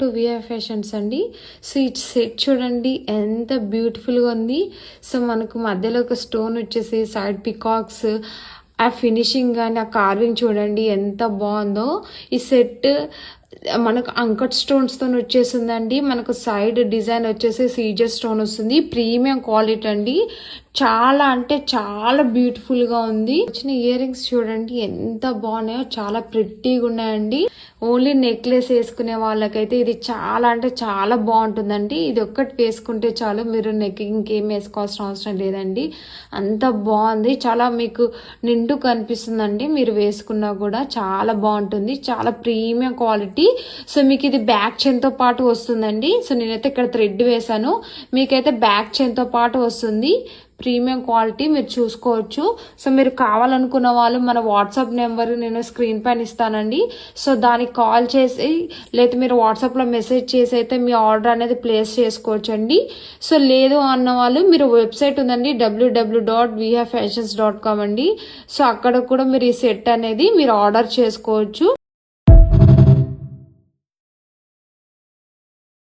To VR fashions అండి. So ఈ set చూడండి ఎంత బ్యూటిఫుల్గా ఉంది. సో మనకు మధ్యలో ఒక స్టోన్ వచ్చేసి సైడ్ పికాక్స్, ఆ ఫినిషింగ్ కానీ ఆ కార్వింగ్ చూడండి ఎంత బాగుందో. ఈ సెట్ మనకు అంకట్ స్టోన్స్తో వచ్చేసిందండి. మనకు సైడ్ డిజైన్ వచ్చేసి సీజర్ స్టోన్ వస్తుంది. ప్రీమియం క్వాలిటీ అండి. చాలా అంటే చాలా బ్యూటిఫుల్గా ఉంది. వచ్చిన ఇయర్ రింగ్స్ చూడండి ఎంత బాగున్నాయో, చాలా ప్రిట్టీగా ఉన్నాయండి. ఓన్లీ నెక్లెస్ వేసుకునే వాళ్ళకైతే ఇది చాలా అంటే చాలా బాగుంటుందండి. ఇది ఒక్కటి వేసుకుంటే చాలు, మీరు నెక్ ఇంకేం వేసుకోవాల్సిన అవసరం లేదండి. అంత బాగుంది, చాలా మీకు నిండు కనిపిస్తుందండి. మీరు వేసుకున్నా కూడా చాలా బాగుంటుంది, చాలా ప్రీమియం క్వాలిటీ. సో మీకు ఇది బ్యాక్ చైన్తో పాటు వస్తుందండి. సో నేనైతే ఇక్కడ థ్రెడ్ వేసాను, మీకైతే బ్యాక్ చైన్తో పాటు వస్తుంది. ప్రీమియం క్వాలిటీ మీరు చూసుకోవచ్చు. సో మీరు కావాలనుకున్న వాళ్ళు మన వాట్సాప్ నెంబర్ నేను స్క్రీన్ పైన ఇస్తానండి. సో దానికి కాల్ చేసి లేదా మీరు వాట్సాప్లో మెసేజ్ చేసి అయితే మీ ఆర్డర్ అనేది ప్లేస్ చేసుకోవచ్చు అండి. సో లేదు అన్న వాళ్ళు మీరు వెబ్సైట్ ఉందండి www.vfashions.com అండి. సో అక్కడ కూడా మీరు ఈ సెట్ అనేది మీరు ఆర్డర్ చేసుకోవచ్చు.